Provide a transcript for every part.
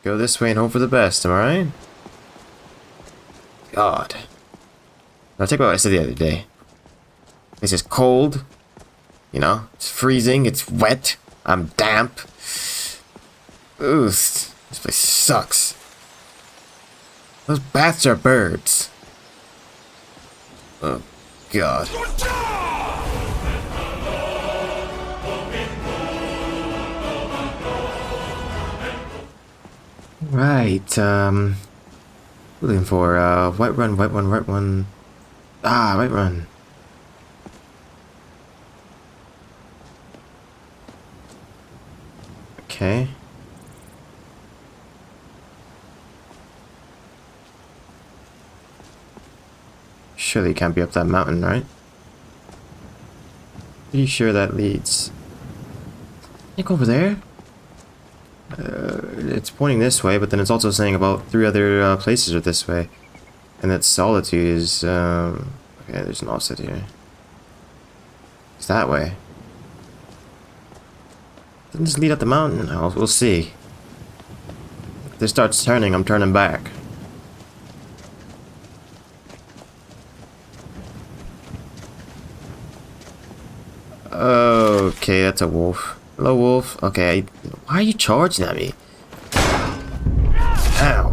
Go this way and hope for the best, am I right? God. Now take what I said the other day. This is cold. You know, it's freezing, it's wet, I'm damp. Ooh, this place sucks. Those bats are birds. Oh, God. Right, looking for, Whiterun. Ah, Whiterun. Okay. Surely it can't be up that mountain, right? Pretty sure that leads. I think over there? It's pointing this way, but then it's also saying about 3 other places are this way. And that Solitude is, okay, there's an offset here. It's that way. Doesn't just lead up the mountain. Oh, we'll see. If this starts turning, I'm turning back. Okay, that's a wolf. Hello, wolf. Okay, why are you charging at me? Ow.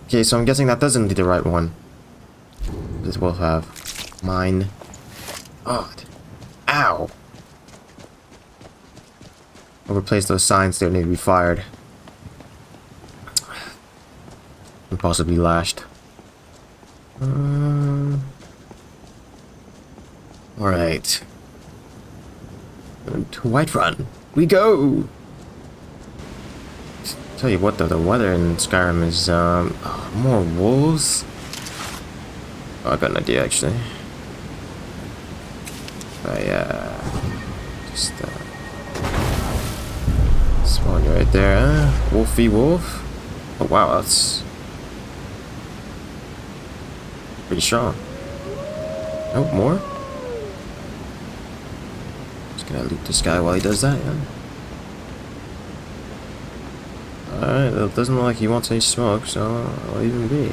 Okay, so I'm guessing that doesn't be the right one. What does wolf have? Mine. Oh. Ow. I'll replace those signs that need to be fired. And possibly lashed. Alright. To Whiterun. We go! Tell you what though, the weather in Skyrim is, more wolves? Oh, I got an idea actually. Just, spawn you right there, huh? Wolfy wolf? Oh wow, that's pretty strong. Oh, more? Just gonna loot this guy while he does that, yeah. Alright, it doesn't look like he wants any smoke, so I'll even be.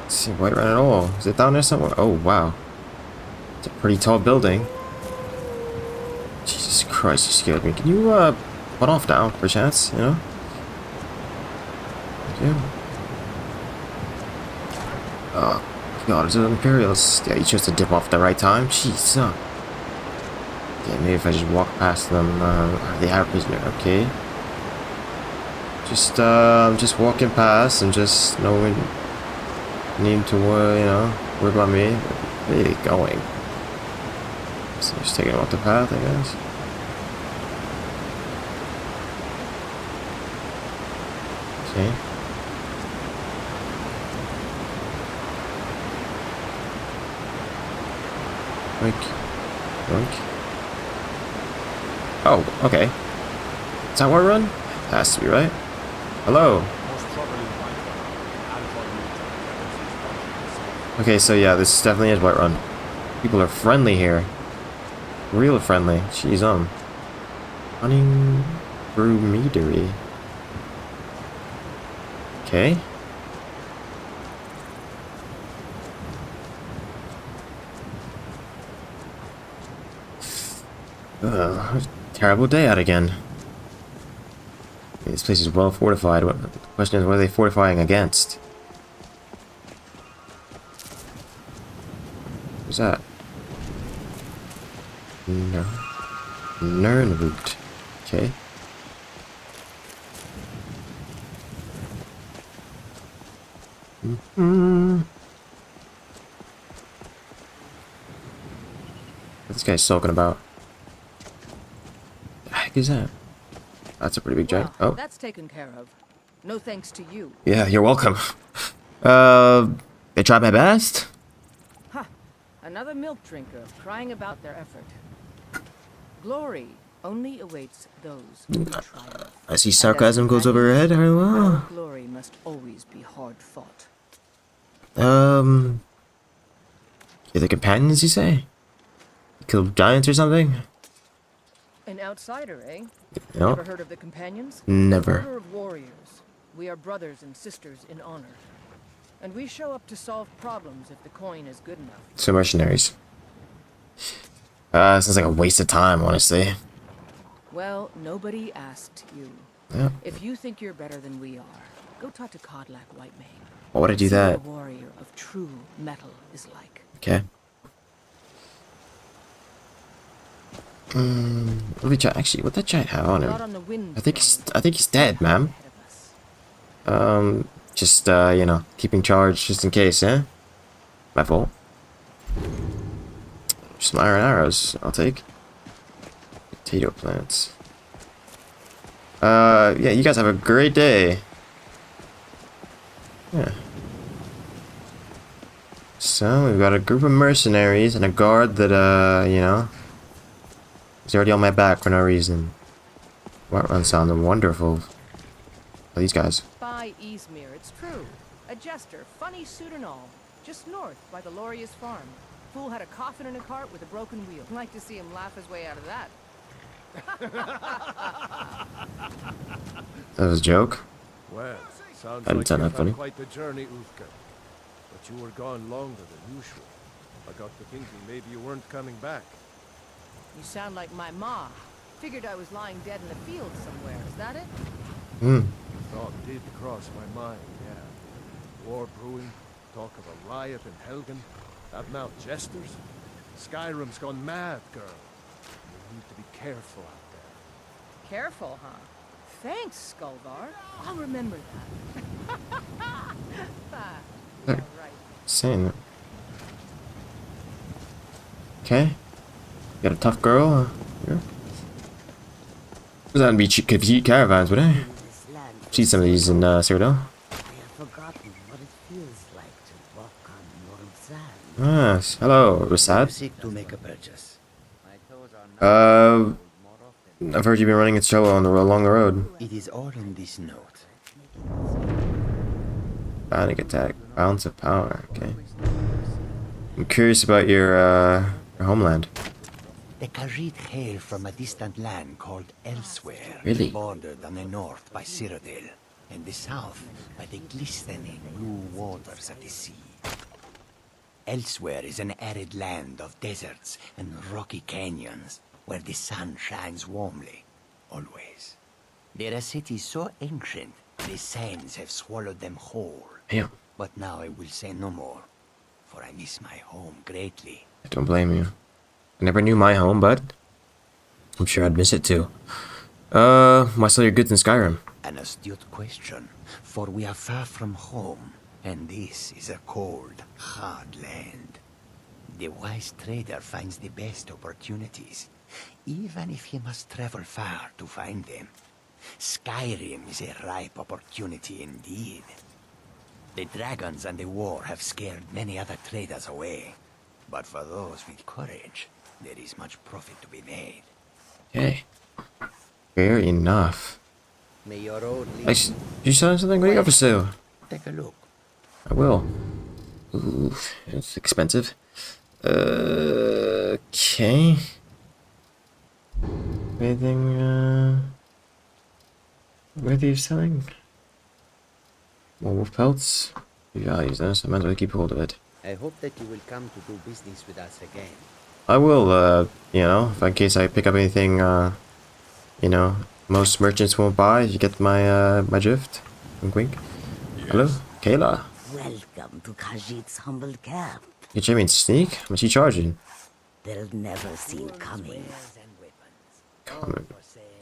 Let's see Whiterun at all. Is it down there somewhere? Oh wow. It's a pretty tall building. Jesus Christ, you scared me. Can you put off now, perchance, you know? Thank you. Oh god, is it Imperials? Yeah, you chose to dip off at the right time. Jeez, yeah, maybe if I just walk past them, they have a prisoner, okay. Just walking past and just knowing need to, you know, worry about me. Where are they going? So just taking them off the path, I guess. Okay. Oink. Oink. Oh, okay. Is that Whiterun? Has to be, right? Hello. Okay, so yeah, this definitely is Whiterun. People are friendly here. Real friendly. Jeez, Hunting Brew Meadery. Okay. Terrible day out again. This place is well fortified. The question is, what are they fortifying against? What's that? No. Nernroot. Okay. What's this guy's talking about? The heck is that? That's a pretty big giant. Well, oh. That's taken care of. No thanks to you. Yeah, you're welcome. I tried my best. Huh. Another milk drinker crying about their effort. Glory only awaits those who triumph. I see sarcasm goes over her head. Our glory must always be hard fought. You're the companions, you say? kill giants or something? An outsider, eh? No, Never heard of the Companions? never. Order of warriors. We are brothers and sisters in honor. And we show up to solve problems if the coin is good enough. So mercenaries. Sounds like a waste of time, honestly. Well, nobody asked you. Yeah. If you think you're better than we are, go talk to Codlac Whitemane. Why would I do See that? what a warrior of true metal is like. Okay. What did actually? What did giant have on him? Not on the wind. I think he's dead, ma'am. Ahead of us. Just you know, keeping charge just in case, eh? My fault. Some iron arrows, I'll take. Potato plants. Yeah, you guys have a great day. Yeah. So, we've got a group of mercenaries and a guard that, you know, is already on my back for no reason. Whiterun sounded wonderful. Oh, these guys. By Easmere, it's true. A jester, funny suit and all. Just north by the Lorius farm. Fool had a coffin in a cart with a broken wheel. Like to see him laugh his way out of that. That was a joke. Well, sounds I didn't like sound you've that funny. had quite the journey, Ufka. But you were gone longer than usual. I got to thinking maybe you weren't coming back. You sound like my ma. Figured I was lying dead in the field somewhere. Is that it? Hmm. Thought did cross my mind, yeah. War brewing, talk of a riot in Helgen. That now jesters. Skyrim's gone mad, girl. You need to be careful out there. Careful, huh? Thanks, Skullbar. I'll remember that. Yeah, right. Saying that. Okay. You got a tough girl? Yeah. That'd be cheap if you eat caravans, would I? See some of these in Cyrodiil. I have forgotten what it feels like to walk on warm sand. Ah, hello, Rasad. Seek to make a purchase. I've heard you've been running it solo on along the road. It is all in this note. Panic attack, balance of power. Okay. I'm curious about your homeland. The Khajiit hail from a distant land called Elsewhere. Really? Bordered on the north by Cyrodiil, and the south by the glistening blue waters of the sea. Elsewhere is an arid land of deserts and rocky canyons, where the sun shines warmly, always. They're a city so ancient, the sands have swallowed them whole. Damn. But now I will say no more, for I miss my home greatly. I don't blame you. I never knew my home, but I'm sure I'd miss it too. Why sell your goods in Skyrim? An astute question, for we are far from home, and this is a cold, hard land. The wise trader finds the best opportunities, even if he must travel far to find them. Skyrim is a ripe opportunity indeed. The dragons and the war have scared many other traders away, but for those with courage, there is much profit to be made. Okay. Fair enough. May your road lead. Hey, you selling something? What do you got for sale? Take a look. I will. Ooh, it's expensive. Okay. Anything, worthy of selling? More wolf pelts? He values this. I might as well keep hold of it. I hope that you will come to do business with us again. I will, you know, if in case I pick up anything, you know, most merchants won't buy. You get my, my drift? Wink wink. Yes. Hello? Kayla. Welcome to Khajiit's humble camp. You trying me sneak? How much you charging? They'll never see coming.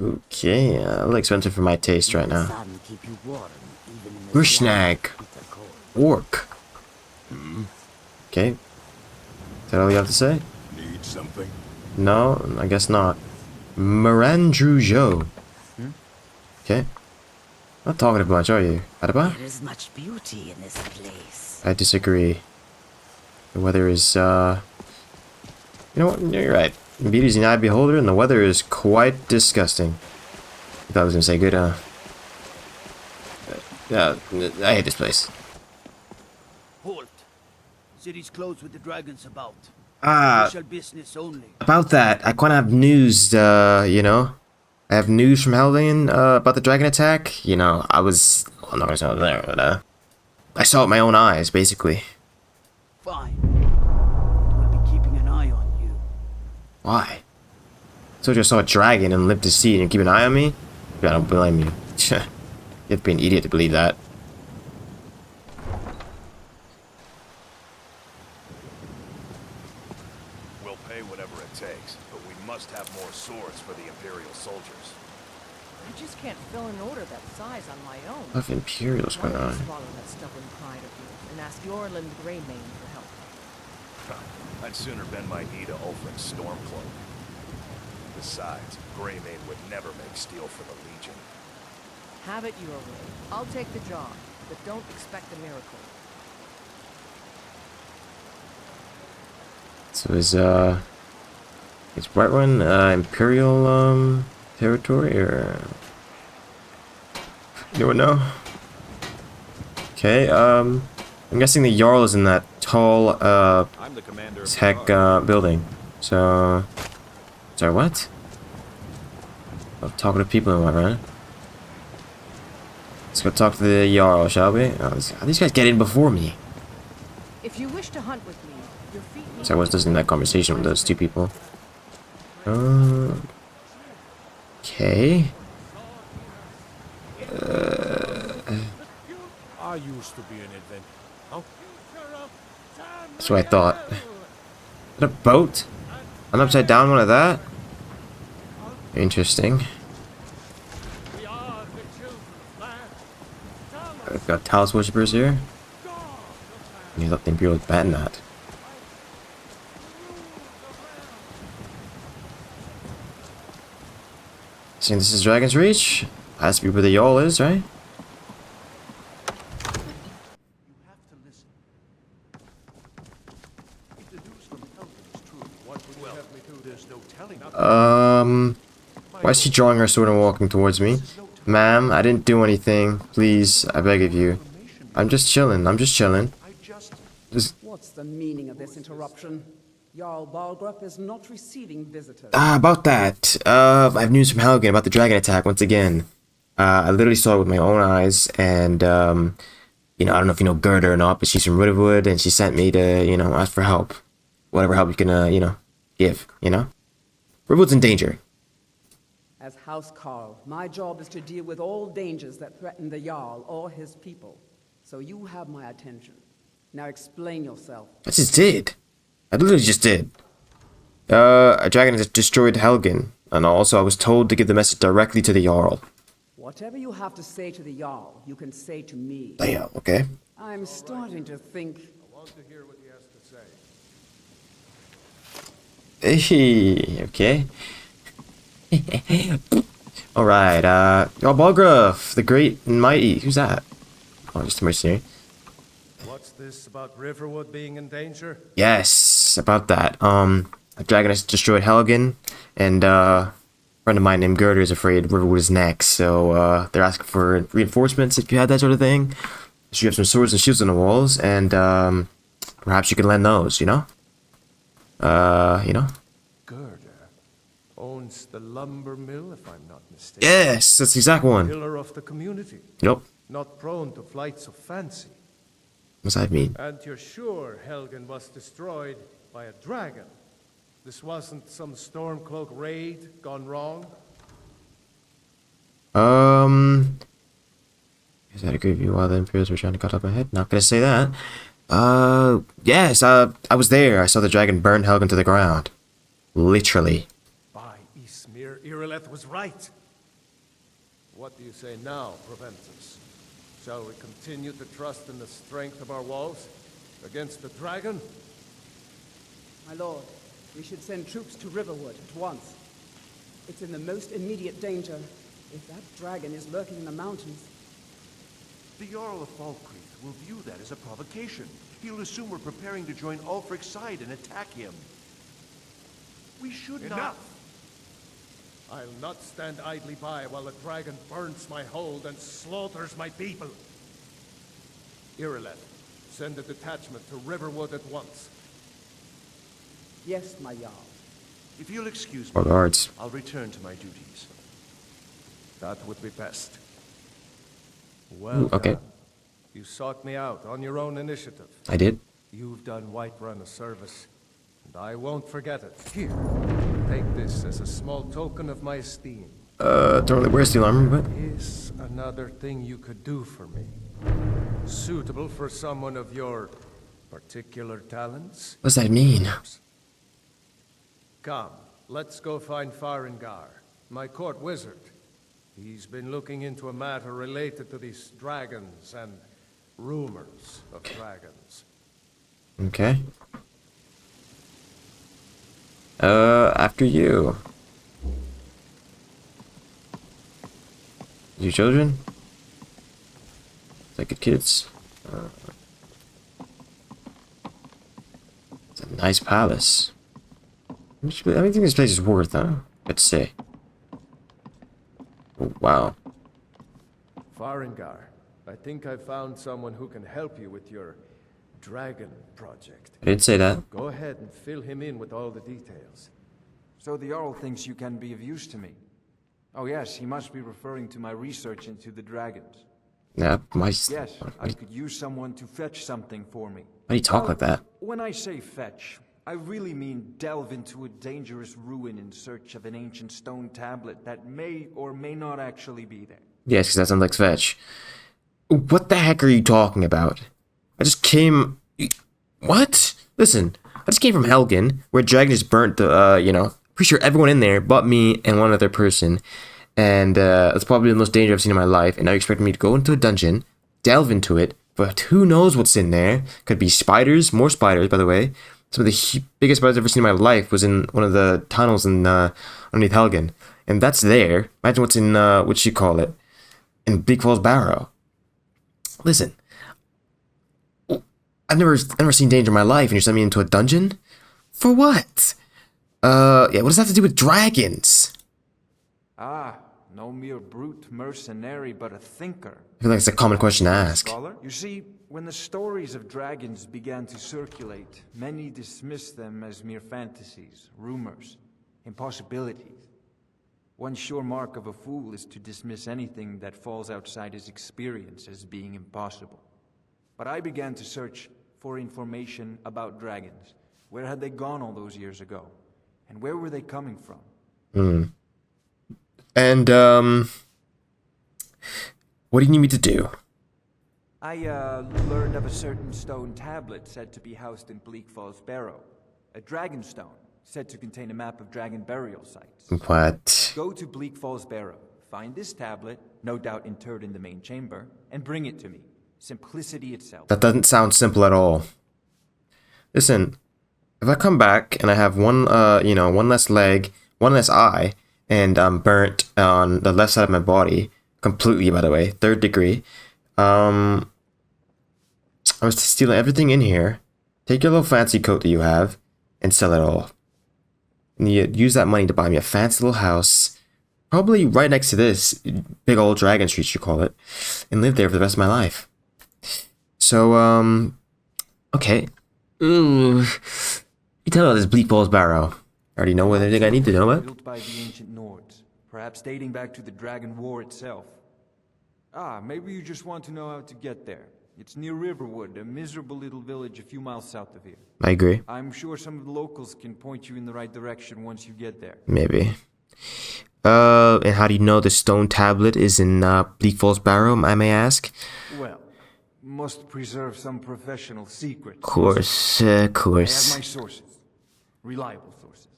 Okay, a little expensive for my taste right now. Sun keep you warm, even in the Grushnag. bitter cold. Orc. Okay. Is that all you have to say? Need something? No, I guess not. Mirandrujo. Okay. Not talking much, are you, Adaba? There is much beauty in this place. I disagree. The weather is, you know what? You're right. Beauty's an eye beholder, and the weather is quite disgusting. I thought I was gonna say good, yeah, I hate this place. Halt! City's closed with the dragons about. Ah, business only. about that, I kind of have news, you know? I have news from Helgen, about the dragon attack. You know, I'm not gonna say I was there, but, I saw it with my own eyes, basically. Fine. We'll be keeping an eye on you. Why? Told you I saw a dragon and lived to see it and keep an eye on me? I don't blame you. You have to be an idiot to believe that. We'll pay whatever it takes, but we must have more swords for the Imperial soldiers. I just can't fill an order that size on my own. What Imperials Why going don't on? you swallow that stubborn pride of yours and ask Yorland Greymane for help? I'd sooner bend my knee to Ulfric's Stormcloak. Besides, Greymane would never make steel for the Legion. Have it your way. I'll take the job, but don't expect a miracle. So is Whiterun, Imperial, territory, or? You would know? Okay, I'm guessing the Jarl is in that tall, I'm the commander of tech, building. So... Sorry, what? I'm talking to people in Whiterun. Let's go talk to the Jarl, shall we? Oh, these guys get in before me. If you wish to hunt with me, your feet need So I was listening to that conversation with those two people. Okay. I used to be an adventurer. Oh. That's what I thought. Is that a boat? An upside down one of that? Interesting. We've got Talos worshippers here. You let the Imperials ban that. Saying this is Dragon's Reach? Has to be where the Jarl is, right? Why is she drawing her sword and walking towards me? Ma'am, I didn't do anything. Please, I beg of you. I'm just chilling. I'm just chilling. What's the meaning of this interruption? Jarl Balgrup is not receiving visitors. About that. I have news from Helgen about the dragon attack once again. I literally saw it with my own eyes, and, you know, I don't know if you know Gerda or not, but she's from Riverwood, and she sent me to, you know, ask for help. Whatever help you can, you know, give, you know? Riverwood's in danger. As House Carl, my job is to deal with all dangers that threaten the Jarl or his people. So you have my attention. Now explain yourself. I just did. I literally just did. A dragon has destroyed Helgen, and also I was told to give the message directly to the Jarl. Whatever you have to say to the Jarl, you can say to me. Damn, okay. I'm starting to think. I want to hear what he has to say. Hey, okay. Alright, Jarl Balgruff, the great and mighty. Who's that? Oh, just a mercenary. What's this about Riverwood being in danger? Yes, about that. A dragon has destroyed Helgen, and a friend of mine named Gerda is afraid Riverwood is next, so they're asking for reinforcements if you had that sort of thing. So you have some swords and shields on the walls, and perhaps you can lend those, you know? You know? Gerda owns the lumber mill, if I'm not mistaken. Yes, that's the exact one. Pillar of the community, Yep. not prone to flights of fancy. What's that mean? And you're sure Helgen was destroyed by a dragon? This wasn't some Stormcloak raid gone wrong? Is that a great view while the Imperials were trying to cut up ahead? Not gonna say that. Yes, I was there. I saw the dragon burn Helgen to the ground. Literally. By Ysmir, Irileth was right. What do you say now, Proventus? Shall we continue to trust in the strength of our walls against the dragon? My lord, we should send troops to Riverwood at once. It's in the most immediate danger. If that dragon is lurking in the mountains. The Jarl of Falkreath will view that as a provocation. He'll assume we're preparing to join Ulfric's side and attack him. We should Enough! I'll not stand idly by while the dragon burns my hold and slaughters my people. Irileth, send a detachment to Riverwood at once. Yes, my Jarl. If you'll excuse Or me, the arts. I'll return to my duties. That would be best. Well Ooh, okay. done. You sought me out on your own initiative. I did. You've done Whiterun a service, and I won't forget it. Here, take this as a small token of my esteem. Don't really wear steel armor, but Is another thing you could do for me. Suitable for someone of your particular talents? what does that mean? Come, let's go find Farengar, my court wizard. He's been looking into a matter related to these dragons and rumors of dragons. Okay. After you. You children? Like good kids. It's a nice palace. I think this place is worth, huh? Let's say. Oh, wow. Farengar, I think I found someone who can help you with your dragon project. I didn't say that. Go ahead and fill him in with all the details. So the Jarl thinks you can be of use to me. Oh yes, he must be referring to my research into the dragons. Yeah, Yes, I could use someone to fetch something for me. Why do you talk like that? When I say fetch, I really mean delve into a dangerous ruin in search of an ancient stone tablet that may or may not actually be there. Yes, because that sounds like fetch. What the heck are you talking about? I just came... What? Listen, I just came from Helgen, where dragon just burnt the, pretty sure everyone in there but me and one other person. And, that's probably the most danger I've seen in my life. And now you expect me to go into a dungeon, delve into it, but who knows what's in there? Could be spiders, more spiders, by the way. Some of the biggest spiders I've ever seen in my life was in one of the tunnels in, underneath Helgen. And that's there. Imagine what's in, what you call it, in Bleak Falls Barrow. Listen, I've never seen danger in my life, and you're sending me into a dungeon? For what? Yeah, what does that have to do with dragons? Ah, no mere brute mercenary, but a thinker. I feel like it's a common question to ask. Scholar? You see, when the stories of dragons began to circulate, many dismissed them as mere fantasies, rumors, impossibilities. One sure mark of a fool is to dismiss anything that falls outside his experience as being impossible. But I began to search for information about dragons. Where had they gone all those years ago? And where were they coming from? And, what do you need me to do? I, learned of a certain stone tablet said to be housed in Bleak Falls Barrow. A dragon stone, said to contain a map of dragon burial sites. What? Go to Bleak Falls Barrow, find this tablet, no doubt interred in the main chamber, and bring it to me. Simplicity itself. That doesn't sound simple at all. Listen, if I come back and I have one less leg, one less eye, and I'm burnt on the left side of my body, completely, by the way, 3rd degree, I was stealing everything in here, take your little fancy coat that you have, and sell it all. And you use that money to buy me a fancy little house, probably right next to this big old dragon street, you call it, and live there for the rest of my life. So, okay. You tell me about this Bleak Falls Barrow. I already know everything I need to know about. Built by the ancient Nords, perhaps dating back to the Dragon War itself. Ah, maybe you just want to know how to get there. It's near Riverwood, a miserable little village a few miles south of here. I agree. I'm sure some of the locals can point you in the right direction once you get there. Maybe. And how do you know the stone tablet is in Bleak Falls Barrow, I may ask? Well, must preserve some professional secret. Of course, I have my sources. Reliable sources.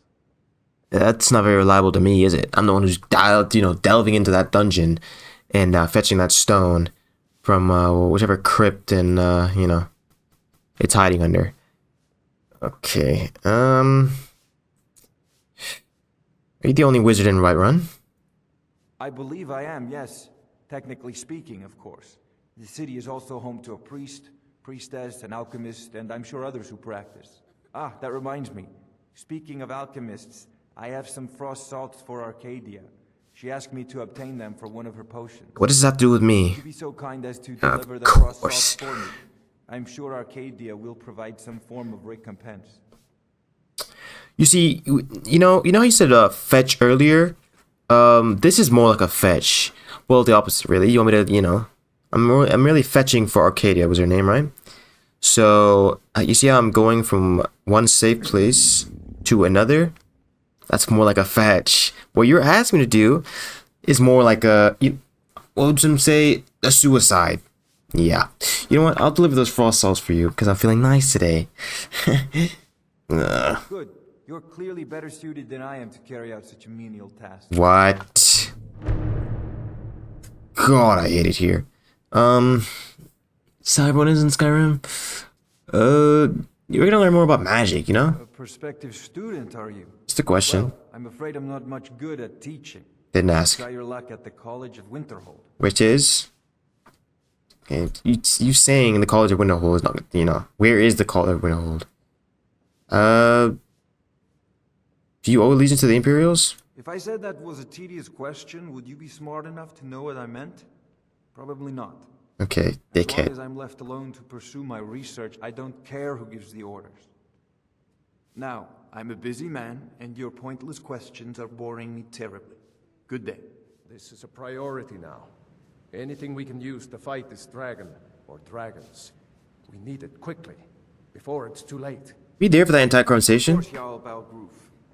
That's not very reliable to me, is it? I'm the one who's delving into that dungeon and fetching that stone from whichever crypt and it's hiding under. Okay. Are you the only wizard in Whiterun? I believe I am, yes. Technically speaking, of course. The city is also home to a priest, priestess, an alchemist, and I'm sure others who practice. Ah, that reminds me. Speaking of alchemists, I have some frost salts for Arcadia. She asked me to obtain them for one of her potions. What does that have to do with me? Would you be so kind as to deliver the frost salts for me? I'm sure Arcadia will provide some form of recompense. You see, you know how you said fetch earlier? This is more like a fetch. Well, the opposite, really. You want me to, I'm really fetching for Arcadia, was her name, right? So, you see how I'm going from one safe place to another? That's more like a fetch. What you're asking me to do is more like what would you say? A suicide. Yeah. You know what? I'll deliver those frost salts for you, because I'm feeling nice today. Good. You're clearly better suited than I am to carry out such a menial task. What? God, I hate it here. So everyone is in Skyrim. You're gonna learn more about magic, you know? A prospective student, are you? Just a question. Well, I'm afraid I'm not much good at teaching. Didn't ask. Try your luck at the College of Winterhold. Which is? Okay, you saying the College of Winterhold is not, where is the College of Winterhold? Do you owe allegiance to the Imperials? If I said that was a tedious question, would you be smart enough to know what I meant? Probably not. Okay, As long dickhead. as I'm left alone to pursue my research, I don't care who gives the orders. Now, I'm a busy man, and your pointless questions are boring me terribly. Good day. This is a priority now. Anything we can use to fight this dragon, or dragons. We need it quickly, before it's too late. Be there for that entire Of conversation. course, Jarl Balgroof.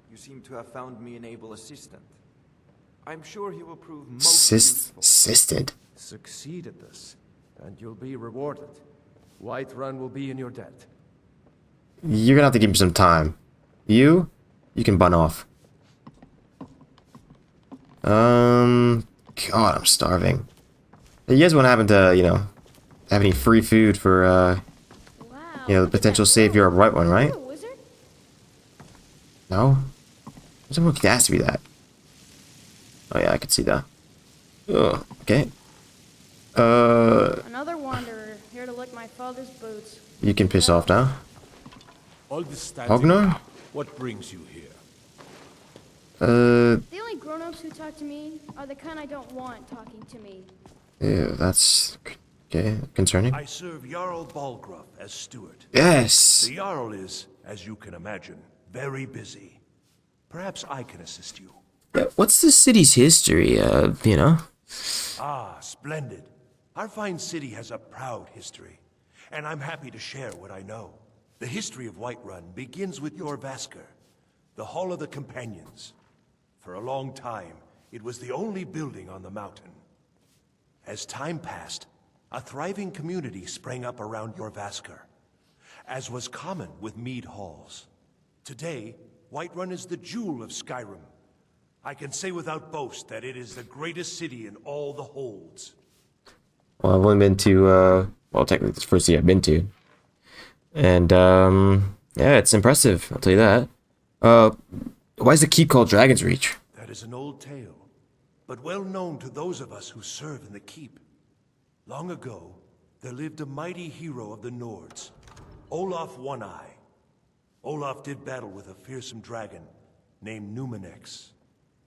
You seem to have found me an able assistant. I'm sure he will prove most useful. Assisted. Succeed at this, and you'll be rewarded. Whiterun will be in your debt. You're gonna have to give me some time. You can bun off. God, I'm starving. You guys won't happen to, have any free food for, the potential savior of Whiterun, right? No? Someone could ask me that. Oh yeah, I can see that. Oh, okay. Another wanderer, here to lick my father's boots. You can piss off now. All this standing Ognar? up, what brings you here? The only grown-ups who talk to me are the kind I don't want talking to me. Yeah, that's okay. Concerning. I serve Jarl Balgruuf as steward. Yes. The Jarl is, as you can imagine, very busy. Perhaps I can assist you. Yeah, what's the city's history? Ah, splendid. Our fine city has a proud history, and I'm happy to share what I know. The history of Whiterun begins with your Vasker, the Hall of the Companions. For a long time, it was the only building on the mountain. As time passed, a thriving community sprang up around your Vasker, as was common with mead halls. Today, Whiterun is the jewel of Skyrim. I can say without boast that it is the greatest city in all the holds. Well, I've only been to, technically this first city I've been to. And, yeah, it's impressive, I'll tell you that. Why is the keep called Dragon's Reach? That is an old tale, but well known to those of us who serve in the keep. Long ago, there lived a mighty hero of the Nords, Olaf One-Eye. Olaf did battle with a fearsome dragon named Numenex.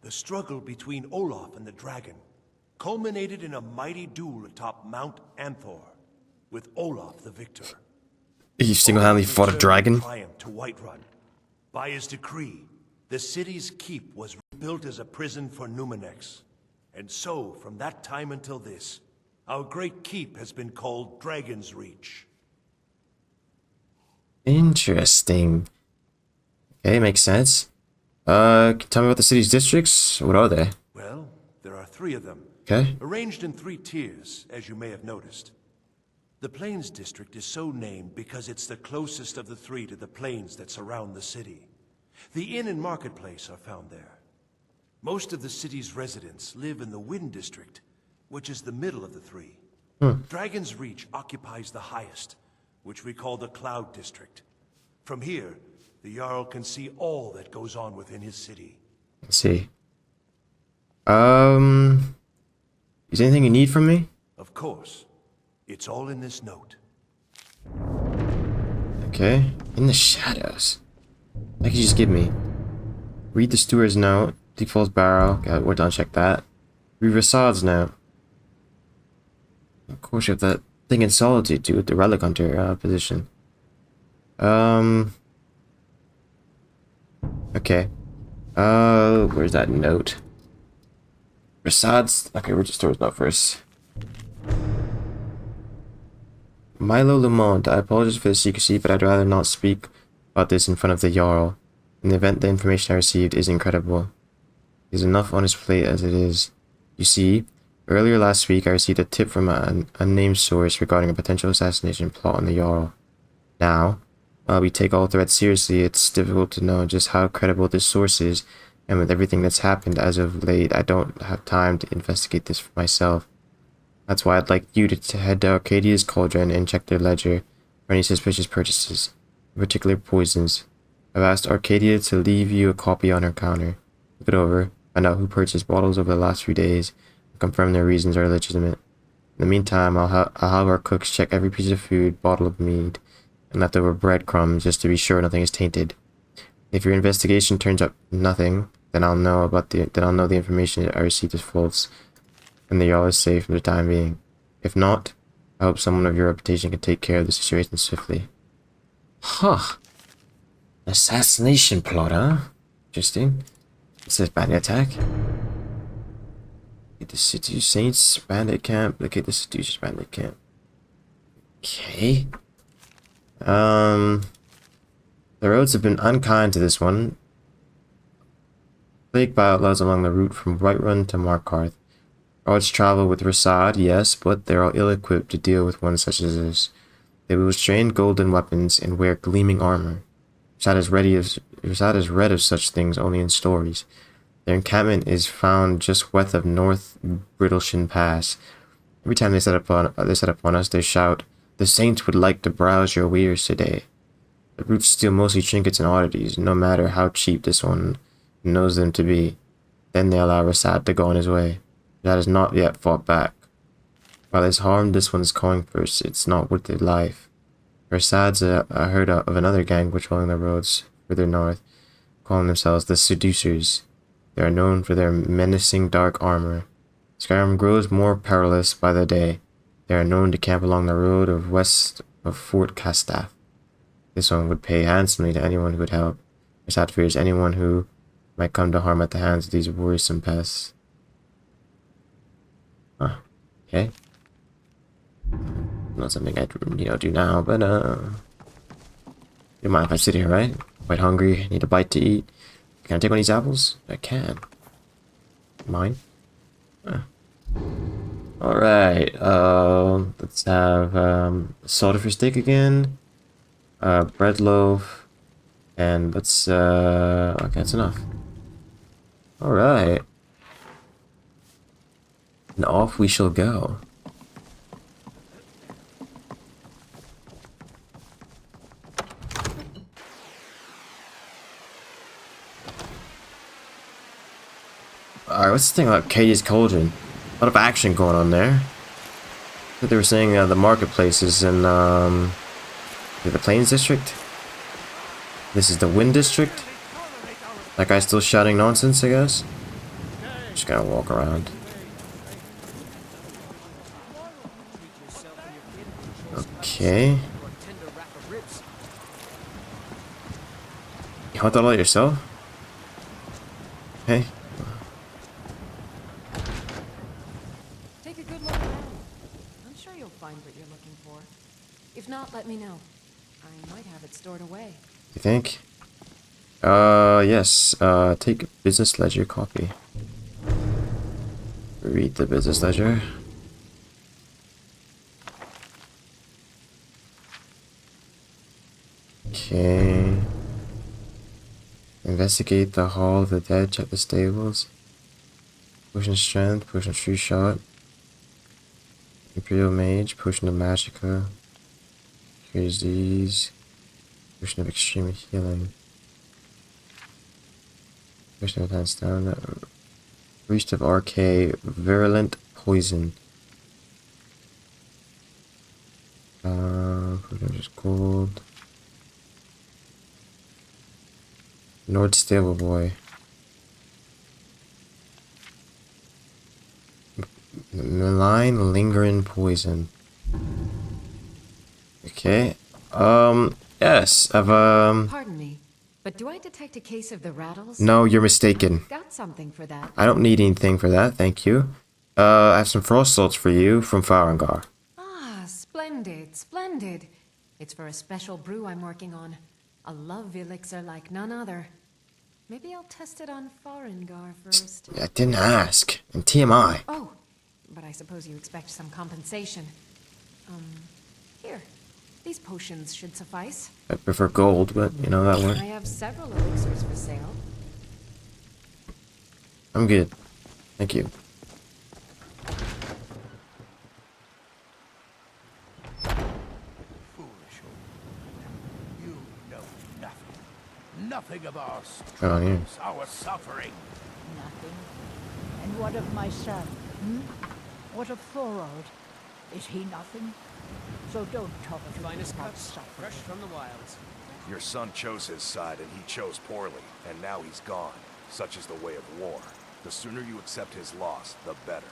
The struggle between Olaf and the dragon culminated in a mighty duel atop Mount Anthor, with Olaf the victor. He single-handedly fought a dragon? Triumph to Whiterun. By his decree, the city's keep was rebuilt as a prison for Numenex. And so, from that time until this, our great keep has been called Dragon's Reach. Interesting. Okay, makes sense. Can you tell me about the city's districts? What are they? Well, there are 3 of them. Okay. Arranged in 3 tiers, as you may have noticed. The Plains District is so named because it's the closest of the 3 to the plains that surround the city. The inn and marketplace are found there. Most of the city's residents live in the Wind District, which is the middle of the 3. Dragon's Reach occupies the highest, which we call the Cloud District. From here, the Jarl can see all that goes on within his city. Let's see. Is there anything you need from me? Of course. It's all in this note. Okay. In the shadows. What could you just give me? Read the steward's note. Default's barrow. Okay, we're done. Check that. Read Rassad's note. Of course, you have that thing in Solitude, too, with the Relic Hunter position. Okay. Where's that note? Rasad's. Okay, we'll just throw his note first. Milo Lamont, I apologize for the secrecy, but I'd rather not speak about this in front of the Jarl. In the event the information I received is incredible. There's enough on his plate as it is. You see, earlier last week I received a tip from an unnamed source regarding a potential assassination plot on the Jarl. Now, while we take all threats seriously, it's difficult to know just how credible this source is, and with everything that's happened as of late, I don't have time to investigate this for myself. That's why I'd like you to head to Arcadia's Cauldron and check their ledger for any suspicious purchases, in particular poisons. I've asked Arcadia to leave you a copy on her counter. Look it over, find out who purchased bottles over the last few days, and confirm their reasons are legitimate. In the meantime, I'll have our cooks check every piece of food, bottle of mead, and leftover breadcrumbs just to be sure nothing is tainted. If your investigation turns up nothing, then I'll know the information I received is false, and the Jarl is safe for the time being. If not, I hope someone of your reputation can take care of the situation swiftly. Huh. Assassination plot, huh? Interesting. It says bandit attack. Locate the City Saints bandit camp. Locate the Seducers bandit camp. Okay. The roads have been unkind to this one. Plagued by outlaws along the route from Whiterun to Markarth. Roads travel with Rasad, yes, but they're all ill-equipped to deal with one such as this. They wield strange golden weapons and wear gleaming armor. Rasad has read of such things only in stories. Their encampment is found just west of North Brittleshin Pass. Every time they set upon us, they shout, "The Saints would like to browse your weirs today." The brutes steal mostly trinkets and oddities, no matter how cheap this one knows them to be. Then they allow Rasad to go on his way. Rasad has not yet fought back. While it's harmed this one's calling first, it's not worth their life. Rasad's heard of another gang patrolling the roads further north, calling themselves the Seducers. They are known for their menacing dark armor. Skyrim grows more perilous by the day. They are known to camp along the road west of Fort Castaff. This one would pay handsomely to anyone who would help. Rasad fears anyone who might come to harm at the hands of these worrisome pests. Huh. Okay. Not something I'd, do now, but, you don't mind if I sit here, right? Quite hungry, need a bite to eat. Can I take one of these apples? I can. Mine? Alright, let's have, soda for steak again. Bread loaf. And let's, okay, that's enough. Alright. And off we shall go. Alright, what's the thing about Arcadia's Cauldron? A lot of action going on there. I think they were saying the marketplace is in the Plains District. This is the Wind District. That guy's still shouting nonsense, I guess. Just gonna walk around. Okay. You hunt that all yourself? Hey. Take a good look around. I'm sure you'll find what you're looking for. If not, let me know. I might have it stored away. You think? Yes. Take business ledger copy. Read the business ledger. Okay. Investigate the Hall of the Dead, check the stables. Potion Strength, Potion of True Shot. Imperial Mage, Potion of Magicka. Here's these. Potion of Extreme Healing. Potion of Advanced Stamina. Priest of RK, Virulent Poison. Potion of just Gold. Nord Stable Boy. Malign Lingering Poison. Okay. Yes, I've Pardon me, But do I detect a case of the rattles? No, you're mistaken. Got something for that. I don't need anything for that, thank you. I have some frost salts for you from Farengar. Ah, splendid, splendid. It's for a special brew I'm working on. A love elixir like none other. Maybe I'll test it on Farengar first. I didn't ask. And TMI. Oh, but I suppose you expect some compensation. Here. These potions should suffice. I prefer gold, but you know that one. I have several elixirs for sale. I'm good. Thank you. Foolish old. You know nothing. Nothing of our Oh, yeah. struggles, our suffering. Nothing. And what of my son? What of Thorold? Is he nothing? So don't talk to me about suffering. Fresh from the wilds. Your son chose his side and he chose poorly, and now he's gone. Such is the way of war. The sooner you accept his loss, the better.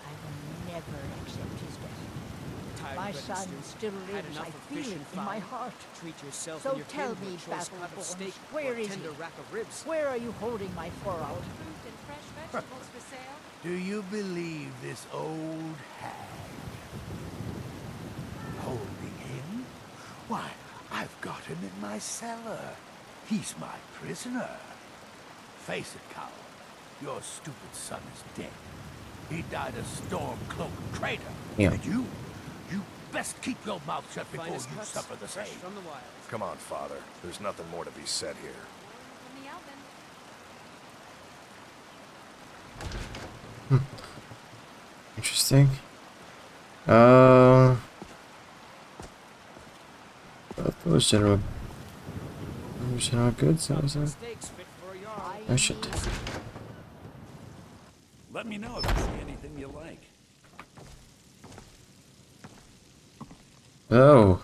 I will never accept his death. My son still lives, I feel it in my heart. Treat yourself So and your tell kin me, to a choice cut of Battleborn, steak where or a is tender he? rack of ribs. Where are you holding my Thorold? Fruit and fresh vegetables for sale. Do you believe this old hag? Holding him? Why, I've got him in my cellar. He's my prisoner. Face it, coward. Your stupid son is dead. He died a storm-cloaked traitor. Yeah. And you best keep your mouth shut before you Finest cuts, suffer the fresh same. from the wilds. Come on, father. There's nothing more to be said here. In the oven. Interesting. Those general goods. That was it. Steaks fit for a yard. Oh shit. Let me know if you see anything you like. Oh.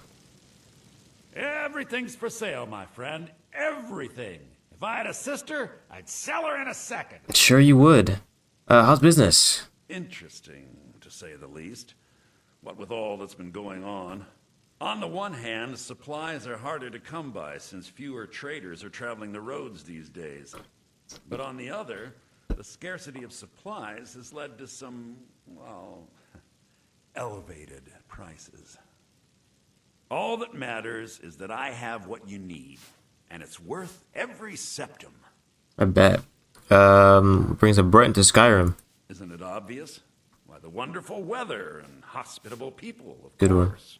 Everything's for sale, my friend. Everything. If I had a sister, I'd sell her in a second. Sure you would. How's business? Interesting, to say the least. What with all that's been going on. On the one hand, supplies are harder to come by since fewer traders are traveling the roads these days. But on the other, the scarcity of supplies has led to some, well, elevated prices. All that matters is that I have what you need, and it's worth every septum. I bet. Brings a Brighton to Skyrim. Isn't it obvious? Why, the wonderful weather and hospitable people, of Good one. course.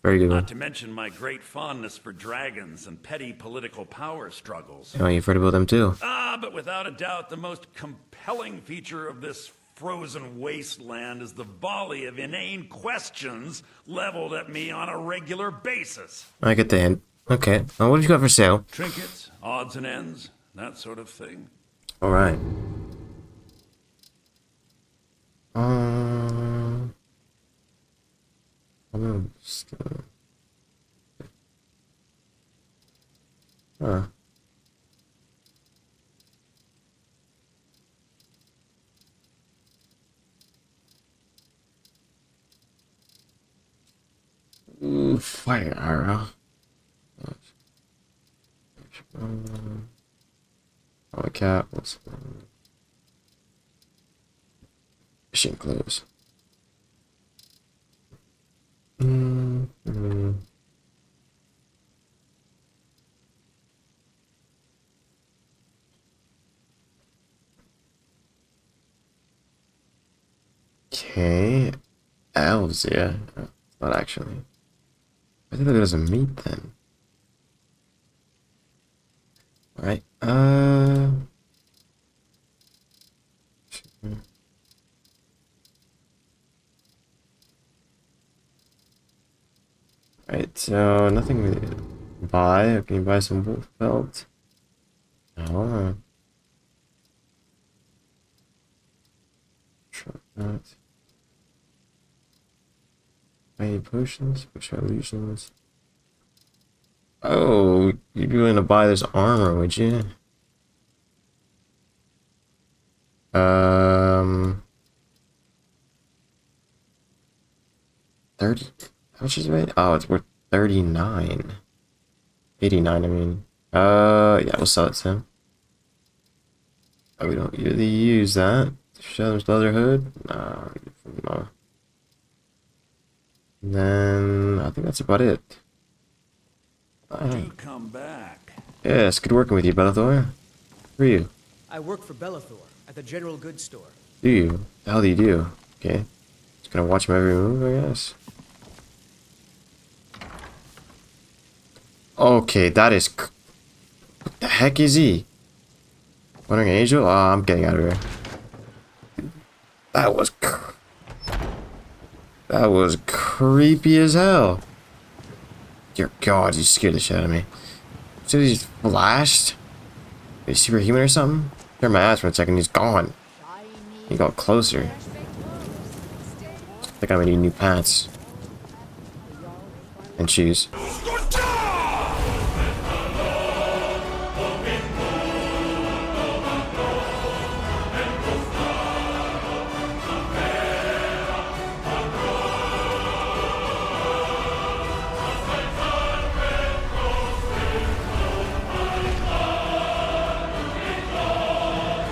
Very good one. Not to mention my great fondness for dragons and petty political power struggles. Oh, you've heard about them too. But without a doubt, the most compelling feature of this frozen wasteland is the volley of inane questions leveled at me on a regular basis. I get the hint. Okay. Well, what have you got for sale? Trinkets, odds and ends, that sort of thing. All right. I'm just gonna... Huh. Ooh, fire arrow. Oh, a cat. What's fishing clothes? Okay, elves, yeah. Not actually. I think that doesn't meet then. Alright, Alright, so nothing to buy. Can you buy some wolf pelt? No. Try that. Any potions? Push illusions. Oh, you'd be willing to buy this armor, would you? 30. How much is it? Oh, it's worth 39. 89, I mean. Yeah, we'll sell it to him. Oh, we don't really use that. Shadow's leather hood? No. And then I think that's about it. Do come back. Yeah, it's good working with you, Bellathor. Who are you? I work for Bellathor at the general goods store. Do you? The hell do you do? Okay. Just gonna watch my every move, I guess. Okay, that is... What the heck is he? Wandering Angel? Oh, I'm getting out of here. That was... That was creepy as hell. Dear God, you scared the shit out of me. So he's flashed? Is he superhuman or something? Turned my ass for a second, he's gone. He got closer. I think I'm gonna need new pants. And shoes.